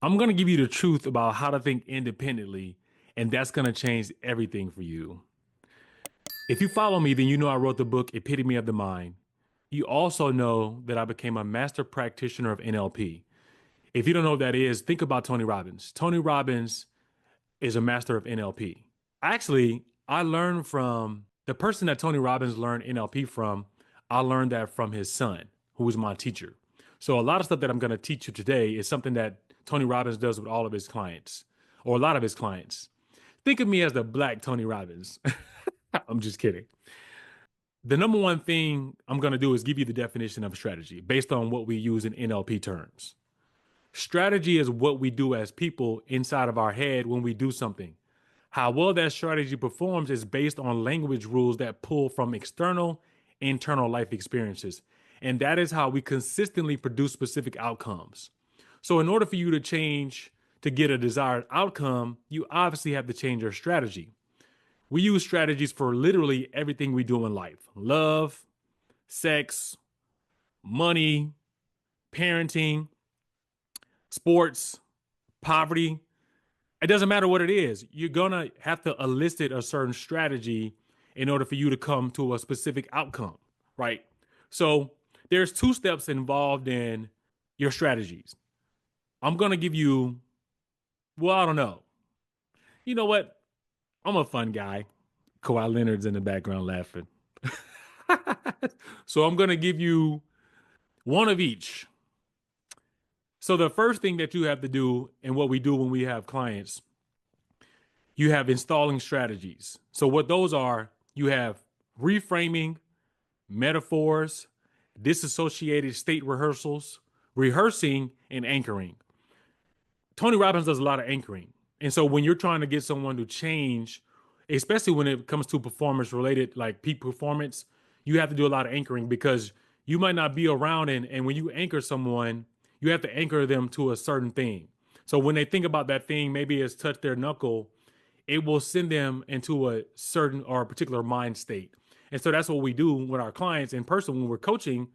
I'm going to give you the truth about how to think independently, and that's going to change everything for you. If you follow me, then you know I wrote the book Epitome of the Mind. You also know that I became a master practitioner of NLP. If you don't know what that is, think about Tony Robbins. Tony Robbins is a master of NLP. Actually, I learned from the person that Tony Robbins learned NLP from. I learned that from his son, who was my teacher. So a lot of stuff that I'm going to teach you today is something that Tony Robbins does with all of his clients, or a lot of his clients. Think of me as the black Tony Robbins. I'm just kidding. The number one thing I'm going to do is give you the definition of strategy based on what we use in NLP terms. Strategy is what we do as people inside of our head when we do something. How well that strategy performs is based on language rules that pull from external, internal life experiences. And that is how we consistently produce specific outcomes. So, in order for you to change to get a desired outcome, you obviously have to change your strategy. We use strategies for literally everything we do in life: love, sex, money, parenting, sports, poverty. It doesn't matter what it is. You're going to have to elicit a certain strategy in order for you to come to a specific outcome, right? So there's two steps involved in your strategies. I'm going to give you, well, I don't know. You know what? I'm a fun guy. Kawhi Leonard's in the background laughing. So I'm going to give you one of each. So the first thing that you have to do, and what we do when we have clients, you have installing strategies. So what those are, you have reframing, metaphors, disassociated state rehearsals, rehearsing, and anchoring. Tony Robbins does a lot of anchoring. And so when you're trying to get someone to change, especially when it comes to performance related, like peak performance, you have to do a lot of anchoring because you might not be around. And when you anchor someone, you have to anchor them to a certain thing. So when they think about that thing, maybe it's touch their knuckle, it will send them into a certain or a particular mind state. And so that's what we do with our clients in person when we're coaching.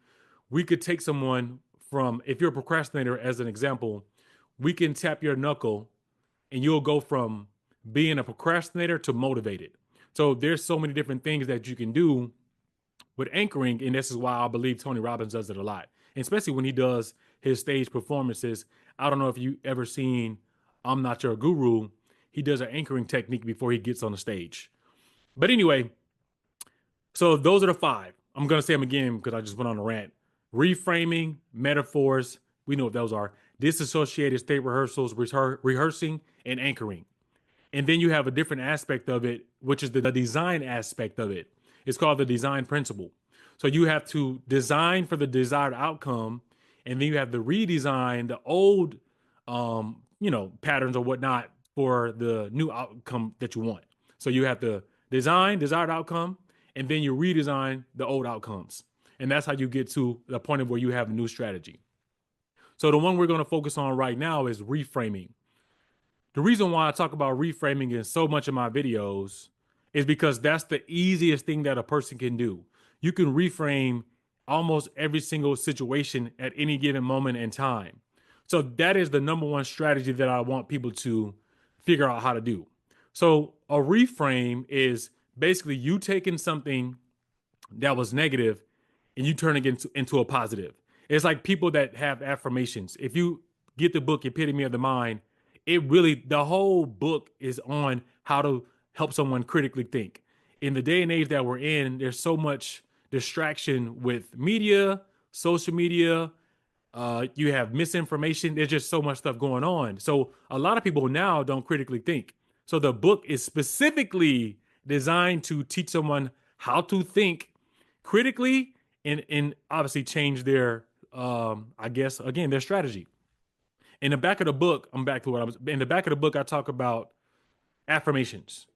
We could take someone from, if you're a procrastinator, as an example, we can tap your knuckle and you'll go from being a procrastinator to motivated. So there's so many different things that you can do with anchoring. And this is why I believe Tony Robbins does it a lot, and especially when he does his stage performances. I don't know if you ever seen I'm Not Your Guru. He does an anchoring technique before he gets on the stage. But anyway, so those are the five. I'm going to say them again because I just went on a rant. Reframing, metaphors, we know what those are. Disassociated state rehearsals, rehearsing, and anchoring. And then you have a different aspect of it, which is the design aspect of it. It's called the design principle. So you have to design for the desired outcome, and then you have to redesign the old, patterns or whatnot for the new outcome that you want. So you have to design desired outcome, and then you redesign the old outcomes. And that's how you get to the point of where you have a new strategy. So the one we're going to focus on right now is reframing. The reason why I talk about reframing in so much of my videos is because that's the easiest thing that a person can do. You can reframe almost every single situation at any given moment in time. So that is the number one strategy that I want people to figure out how to do. So a reframe is basically you taking something that was negative and you turning it into a positive. It's like people that have affirmations. If you get the book Epitome of the Mind, it really, the whole book is on how to help someone critically think. In the day and age that we're in, there's so much distraction with media, social media. You have misinformation. There's just so much stuff going on. So a lot of people now don't critically think. So the book is specifically designed to teach someone how to think critically and obviously change their, I guess, again, their strategy. In the back of the book, I'm back to what I was in the back of the book. I talk about affirmations.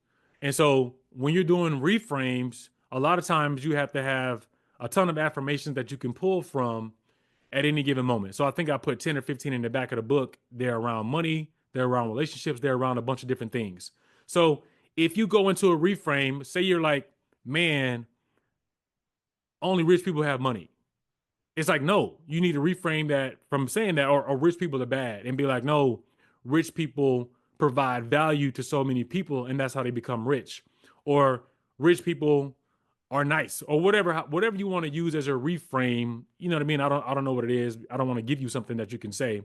And so when you're doing reframes, a lot of times you have to have a ton of affirmations that you can pull from at any given moment. So I think I put 10 or 15 in the back of the book. They're around money, they're around relationships, they're around a bunch of different things. So if you go into a reframe, say you're like, man, only rich people have money. It's like, no, you need to reframe that from saying that, or rich people are bad, and be like, no, rich people provide value to so many people, and that's how they become rich. Or rich people are nice, or whatever you want to use as a reframe. You know what I mean? I don't know what it is. I don't want to give you something that you can say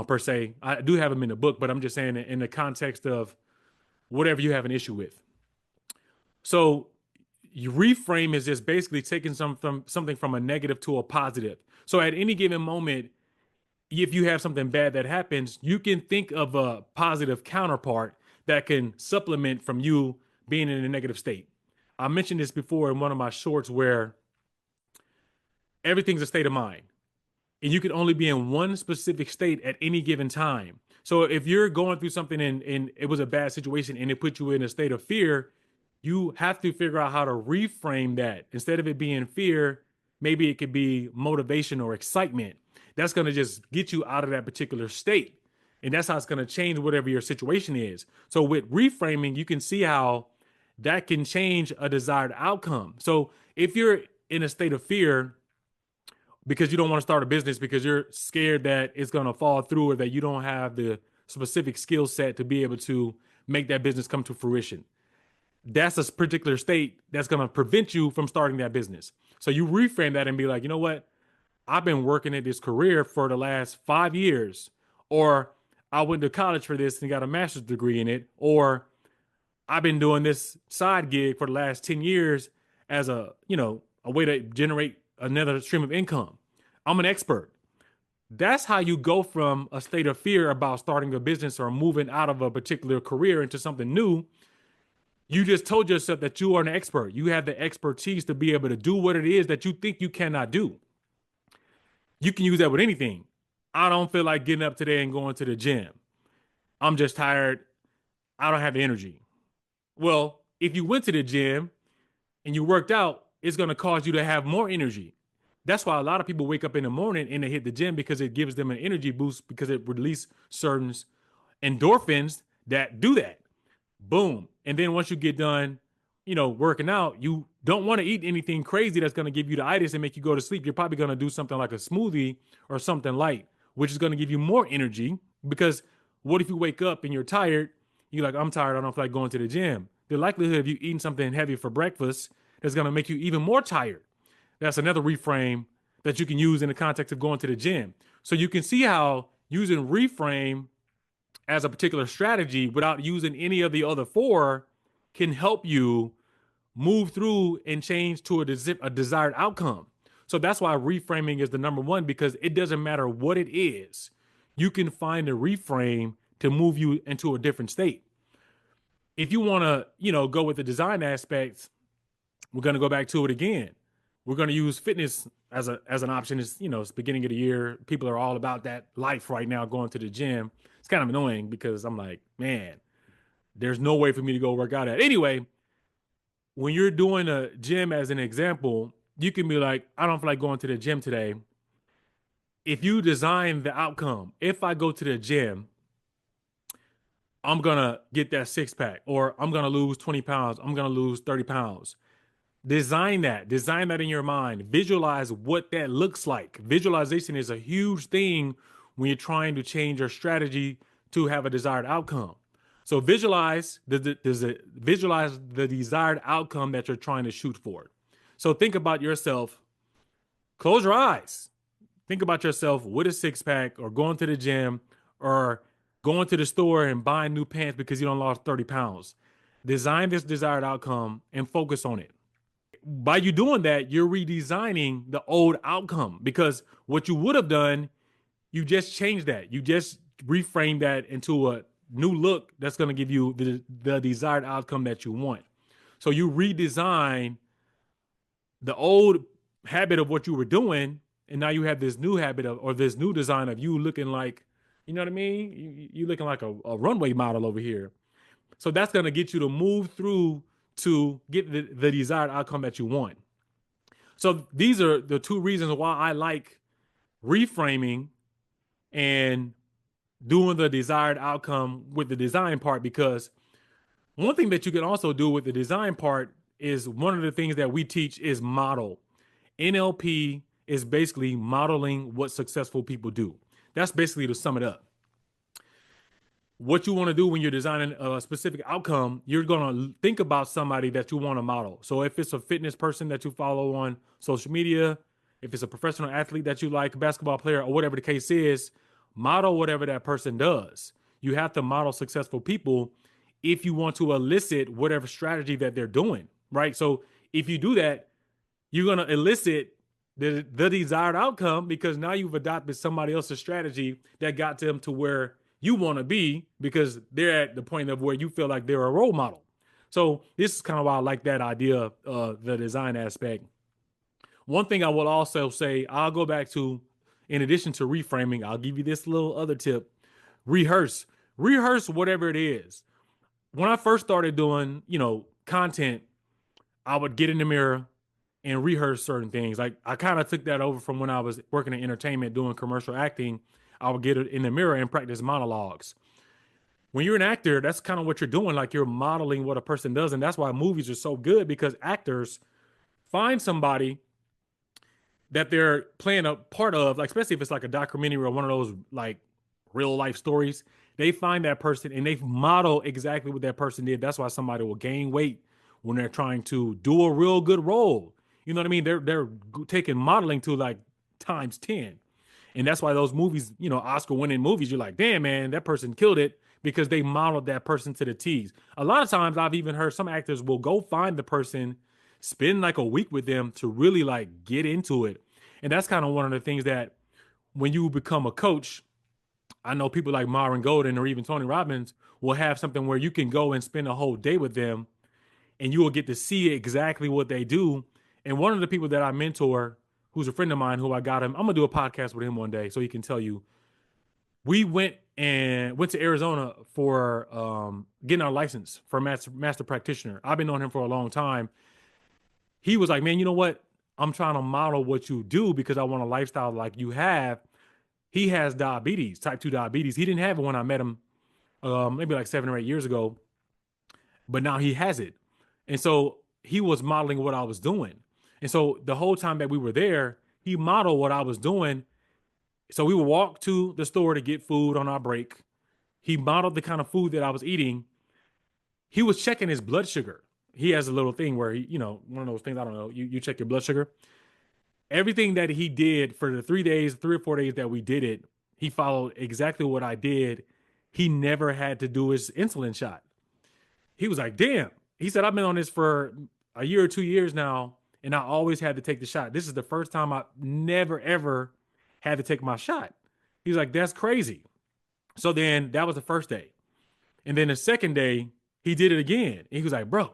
per se. I do have them in the book, but I'm just saying in the context of whatever you have an issue with. So you reframe is just basically taking something from a negative to a positive. So at any given moment, if you have something bad that happens, you can think of a positive counterpart that can supplement from you being in a negative state. I mentioned this before in one of my shorts where everything's a state of mind, and you can only be in one specific state at any given time. So if you're going through something and it was a bad situation and it put you in a state of fear, you have to figure out how to reframe that. Instead of it being fear, maybe it could be motivation or excitement. That's going to just get you out of that particular state. And that's how it's going to change whatever your situation is. So with reframing, you can see how that can change a desired outcome. So if you're in a state of fear because you don't want to start a business because you're scared that it's going to fall through or that you don't have the specific skill set to be able to make that business come to fruition, that's a particular state that's going to prevent you from starting that business. So you reframe that and be like, you know what? I've been working at this career for the last 5 years, or I went to college for this and got a master's degree in it, or I've been doing this side gig for the last 10 years as a way to generate another stream of income. I'm an expert. That's how you go from a state of fear about starting a business or moving out of a particular career into something new. You just told yourself that you are an expert. You have the expertise to be able to do what it is that you think you cannot do. You can use that with anything. I don't feel like getting up today and going to the gym. I'm just tired. I don't have the energy. Well, if you went to the gym and you worked out, it's going to cause you to have more energy. That's why a lot of people wake up in the morning and they hit the gym, because it gives them an energy boost, because it releases certain endorphins that do that. Boom. And then once you get done, working out, you don't want to eat anything crazy that's going to give you the itis and make you go to sleep. You're probably going to do something like a smoothie or something light, which is going to give you more energy. Because what if you wake up and you're tired? You're like, I'm tired. I don't feel like going to the gym. The likelihood of you eating something heavy for breakfast is going to make you even more tired. That's another reframe that you can use in the context of going to the gym. So you can see how using reframe as a particular strategy without using any of the other four can help you move through and change to a desired outcome. So that's why reframing is the number one, because it doesn't matter what it is. You can find a reframe to move you into a different state. If you want to, go with the design aspects, we're going to go back to it again. We're going to use fitness as an option. It's it's beginning of the year. People are all about that life right now, going to the gym. It's kind of annoying because I'm like, man, there's no way for me to go work out at. Anyway, when you're doing a gym as an example, you can be like, I don't feel like going to the gym today. If you design the outcome, if I go to the gym, I'm going to get that 6-pack, or I'm going to lose 20 pounds. I'm going to lose 30 pounds. Design that in your mind. Visualize what that looks like. Visualization is a huge thing when you're trying to change your strategy to have a desired outcome. So visualize the desired outcome that you're trying to shoot for. So think about yourself. Close your eyes. Think about yourself with a 6-pack, or going to the gym, or going to the store and buying new pants because you don't lost 30 pounds. Design this desired outcome and focus on it. By you doing that, you're redesigning the old outcome, because what you would have done, you just changed that. You just reframed that into a new look that's going to give you the desired outcome that you want. So you redesign the old habit of what you were doing, and now you have this new habit or this new design of you looking like, you know what I mean? You looking like a runway model over here. So that's going to get you to move through to get the desired outcome that you want. So these are the two reasons why I like reframing and doing the desired outcome with the design part, because one thing that you can also do with the design part is, one of the things that we teach is model. NLP is basically modeling what successful people do. That's basically, to sum it up. what you want to do when you're designing a specific outcome, you're going to think about somebody that you want to model. So if it's a fitness person that you follow on social media, if it's a professional athlete that you like, basketball player, or whatever the case is, model whatever that person does. You have to model successful people if you want to elicit whatever strategy that they're doing, right? So if you do that, you're going to elicit the desired outcome because now you've adopted somebody else's strategy that got them to where you want to be because they're at the point of where you feel like they're a role model. So this is kind of why I like that idea of the design aspect. One thing I will also say, I'll go back to, in addition to reframing, I'll give you this little other tip. Rehearse. Rehearse whatever it is. When I first started doing, content, I would get in the mirror and rehearse certain things. Like I kind of took that over from when I was working in entertainment doing commercial acting. I would get it in the mirror and practice monologues. When you're an actor, that's kind of what you're doing. Like you're modeling what a person does. And that's why movies are so good because actors find somebody that they're playing a part of, like especially if it's like a documentary or one of those like real life stories, they find that person and they model exactly what that person did. That's why somebody will gain weight when they're trying to do a real good role. You know what I mean? They're taking modeling to like times 10. And that's why those movies, Oscar winning movies, you're like, damn, man, that person killed it because they modeled that person to the T's. A lot of times I've even heard some actors will go find the person, spend like a week with them to really like get into it. And that's kind of one of the things that when you become a coach, I know people like Myron Golden or even Tony Robbins will have something where you can go and spend a whole day with them and you will get to see exactly what they do. And one of the people that I mentor, who's a friend of mine, who I got him, I'm gonna do a podcast with him one day so he can tell you. We went to Arizona for getting our license for master practitioner. I've been knowing him for a long time. He was like, man, you know what? I'm trying to model what you do because I want a lifestyle like you have. He has diabetes, type 2 diabetes. He didn't have it when I met him maybe like 7 or 8 years ago, but now he has it. And so he was modeling what I was doing. And so the whole time that we were there, he modeled what I was doing. So we would walk to the store to get food on our break. He modeled the kind of food that I was eating. He was checking his blood sugar. He has a little thing where he, one of those things, I don't know, you check your blood sugar. Everything that he did for the 3 or 4 days that we did it, he followed exactly what I did. He never had to do his insulin shot. He was like, damn. He said, I've been on this for a year or 2 years now, and I always had to take the shot. This is the first time I never, ever had to take my shot. He's like, that's crazy. So then that was the first day. And then the second day, he did it again. And he was like, bro,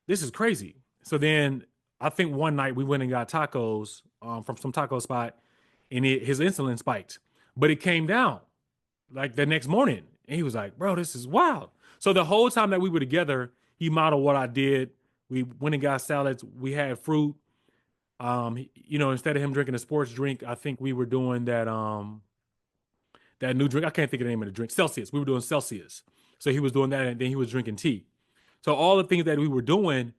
this is crazy. So then I think one night we went and got tacos from some taco spot, and his insulin spiked, but it came down like the next morning. And he was like, bro, this is wild. So the whole time that we were together, he modeled what I did. We went and got salads. We had fruit. Instead of him drinking a sports drink, I think we were doing that new drink. I can't think of the name of the drink. Celsius. We were doing Celsius. So he was doing that, and then he was drinking tea. So all the things that we were doing,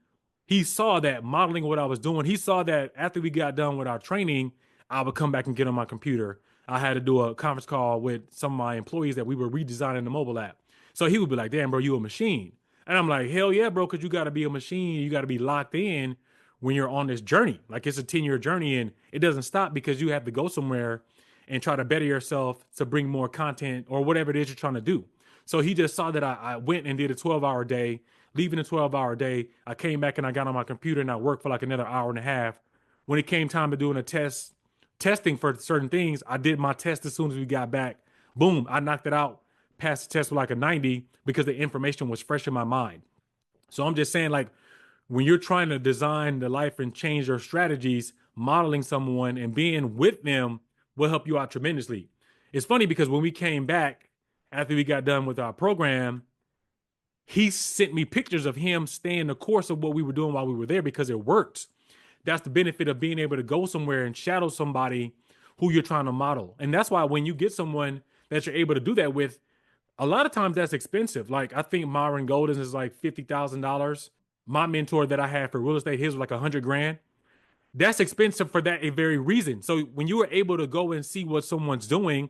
he saw that modeling what I was doing. He saw that after we got done with our training, I would come back and get on my computer. I had to do a conference call with some of my employees that we were redesigning the mobile app. So he would be like, damn, bro, you a machine. And I'm like, hell yeah, bro, because you got to be a machine. You got to be locked in when you're on this journey. Like it's a 10-year journey, and it doesn't stop because you have to go somewhere and try to better yourself to bring more content or whatever it is you're trying to do. So he just saw that I went and did a 12-hour day. Leaving a 12-hour day, I came back and I got on my computer and I worked for like another hour and a half. When it came time to doing testing for certain things, I did my test as soon as we got back. Boom, I knocked it out, passed the test with like a 90 because the information was fresh in my mind. So I'm just saying, like, when you're trying to design the life and change your strategies, modeling someone and being with them will help you out tremendously. It's funny because when we came back after we got done with our program, he sent me pictures of him staying the course of what we were doing while we were there because it worked. That's the benefit of being able to go somewhere and shadow somebody who you're trying to model. And that's why when you get someone that you're able to do that with, a lot of times that's expensive. Like I think Myron Golden is like $50,000. My mentor that I had for real estate, his was like $100,000. That's expensive for that a very reason. So when you are able to go and see what someone's doing,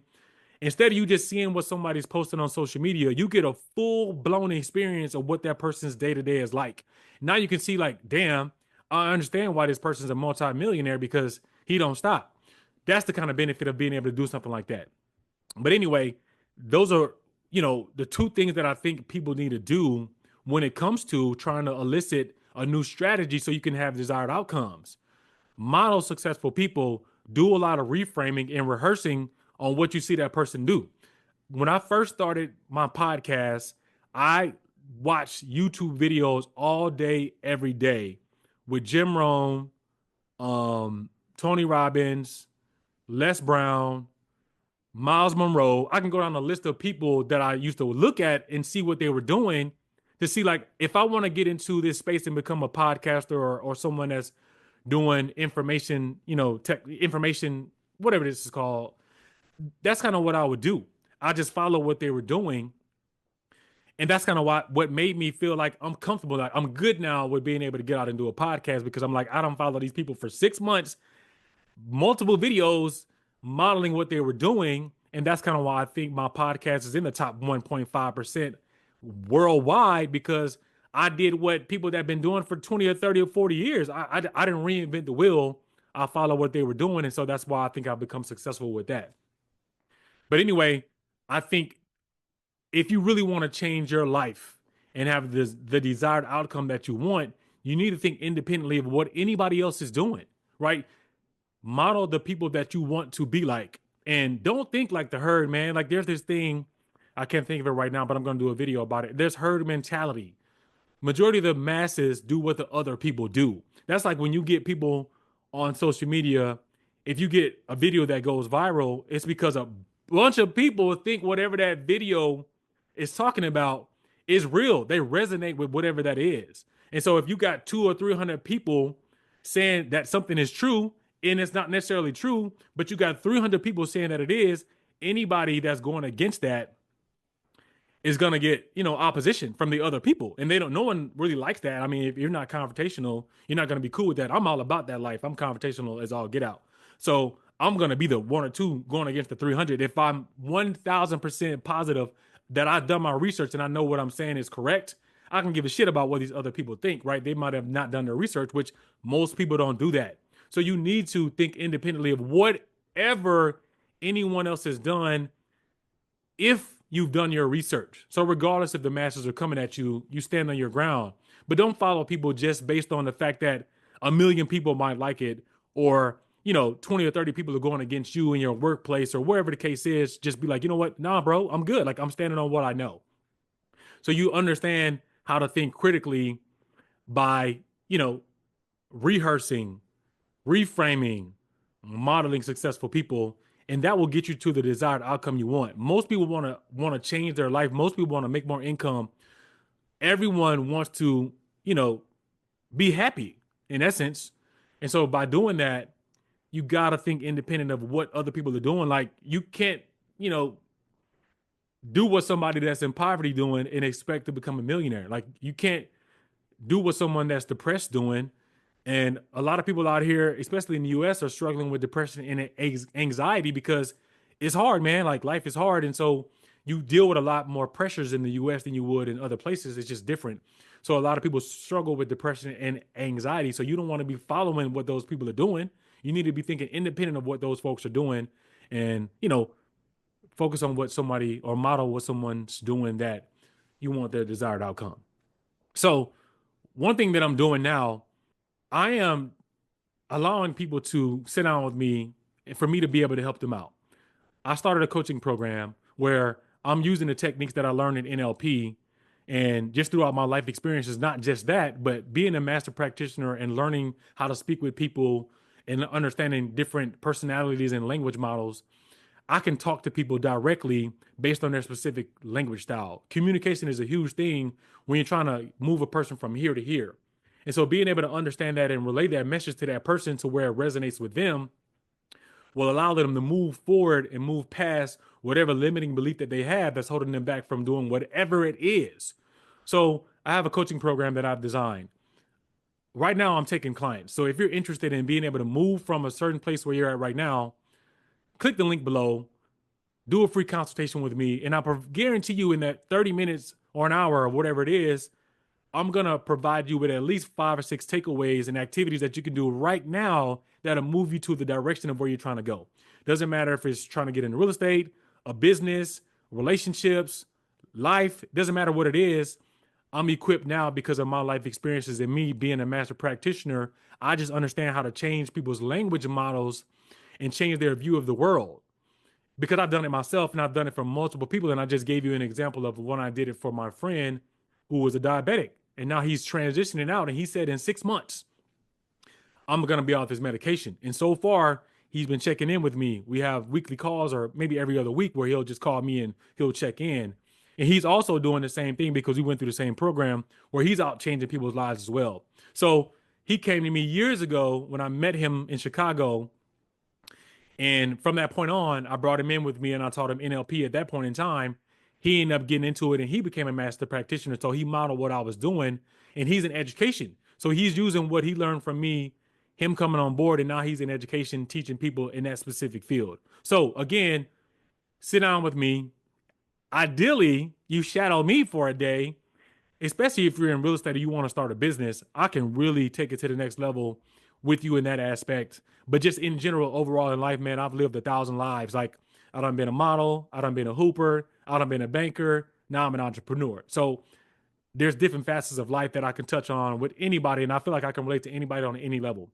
Instead of you just seeing what somebody's posting on social media, you get a full blown experience of what that person's day to day is like. Now you can see like, damn, I understand why this person's a multimillionaire because he don't stop. That's the kind of benefit of being able to do something like that. But anyway, those are, the two things that I think people need to do when it comes to trying to elicit a new strategy so you can have desired outcomes. Model successful people, do a lot of reframing and rehearsing on what you see that person do. When I first started my podcast, I watched YouTube videos all day, every day with Jim Rohn, Tony Robbins, Les Brown, Miles Monroe. I can go down a list of people that I used to look at and see what they were doing to see like if I want to get into this space and become a podcaster or someone that's doing information, tech information, whatever this is called. That's kind of what I would do. I just follow what they were doing. And that's kind of what made me feel like I'm comfortable. Like I'm good now with being able to get out and do a podcast because I'm like, I don't follow these people for 6 months, multiple videos modeling what they were doing. And that's kind of why I think my podcast is in the top 1.5% worldwide because I did what people that have been doing for 20 or 30 or 40 years. I didn't reinvent the wheel. I follow what they were doing. And so that's why I think I've become successful with that. But anyway, I think if you really want to change your life and have the desired outcome that you want, you need to think independently of what anybody else is doing, right? Model the people that you want to be like. And don't think like the herd, man. Like there's this thing, I can't think of it right now, but I'm going to do a video about it. There's herd mentality. Majority of the masses do what the other people do. That's like when you get people on social media, if you get a video that goes viral, it's because a bunch of people think whatever that video is talking about is real. They resonate with whatever that is. And so if you got 200 or 300 people saying that something is true and it's not necessarily true, but you got 300 people saying that it is, anybody that's going against that is going to get, opposition from the other people. And no one really likes that. I mean, if you're not confrontational, you're not going to be cool with that. I'm all about that life. I'm confrontational as all get out. So I'm going to be the one or two going against the 300. If I'm 1000% positive that I've done my research and I know what I'm saying is correct, I can give a shit about what these other people think, right? They might have not done their research, which most people don't do that. So you need to think independently of whatever anyone else has done if you've done your research. So regardless if the masses are coming at you, you stand on your ground. But don't follow people just based on the fact that a million people might like it or 20 or 30 people are going against you in your workplace or wherever the case is. Just be like, you know what? Nah, bro, I'm good. Like I'm standing on what I know. So you understand how to think critically by, rehearsing, reframing, modeling successful people, and that will get you to the desired outcome you want. Most people want to change their life. Most people want to make more income. Everyone wants to, be happy in essence. And so by doing that, you got to think independent of what other people are doing. Like you can't, do what somebody that's in poverty doing and expect to become a millionaire. Like you can't do what someone that's depressed doing. And a lot of people out here, especially in the US, are struggling with depression and anxiety because it's hard, man. Like life is hard. And so you deal with a lot more pressures in the US than you would in other places. It's just different. So a lot of people struggle with depression and anxiety. So you don't want to be following what those people are doing. You need to be thinking independent of what those folks are doing and, focus on what somebody or model what someone's doing that you want their desired outcome. So one thing that I'm doing now, I am allowing people to sit down with me for me to be able to help them out. I started a coaching program where I'm using the techniques that I learned in NLP and just throughout my life experiences, not just that, but being a master practitioner and learning how to speak with people and understanding different personalities and language models. I can talk to people directly based on their specific language style. Communication is a huge thing when you're trying to move a person from here to here. And so being able to understand that and relay that message to that person to where it resonates with them will allow them to move forward and move past whatever limiting belief that they have that's holding them back from doing whatever it is. So I have a coaching program that I've designed. Right now, I'm taking clients. So if you're interested in being able to move from a certain place where you're at right now, click the link below, do a free consultation with me. And I guarantee you in that 30 minutes or an hour or whatever it is, I'm going to provide you with at least 5 or 6 takeaways and activities that you can do right now that'll move you to the direction of where you're trying to go. Doesn't matter if it's trying to get into real estate, a business, relationships, life, doesn't matter what it is. I'm equipped now because of my life experiences and me being a master practitioner. I just understand how to change people's language models and change their view of the world because I've done it myself and I've done it for multiple people. And I just gave you an example of when I did it for my friend who was a diabetic. And now he's transitioning out. And he said in 6 months, I'm going to be off his medication. And so far, he's been checking in with me. We have weekly calls or maybe every other week where he'll just call me and he'll check in. And he's also doing the same thing because we went through the same program where he's out changing people's lives as well. So he came to me years ago when I met him in Chicago. And from that point on, I brought him in with me and I taught him NLP at that point in time. He ended up getting into it and he became a master practitioner. So he modeled what I was doing and he's in education. So he's using what he learned from me, him coming on board, and now he's in education, teaching people in that specific field. So again, sit down with me. Ideally, you shadow me for a day, especially if you're in real estate or you want to start a business. I can really take it to the next level with you in that aspect. But just in general, overall in life, man, I've lived 1,000 lives. Like I done been a model, I done been a hooper, I done been a banker. Now I'm an entrepreneur. So there's different facets of life that I can touch on with anybody. And I feel like I can relate to anybody on any level.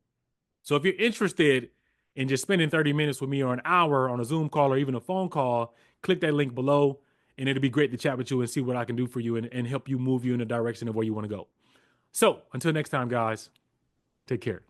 So if you're interested in just spending 30 minutes with me or an hour on a Zoom call or even a phone call, click that link below and it'll be great to chat with you and see what I can do for you and help you move you in the direction of where you want to go. So until next time, guys, take care.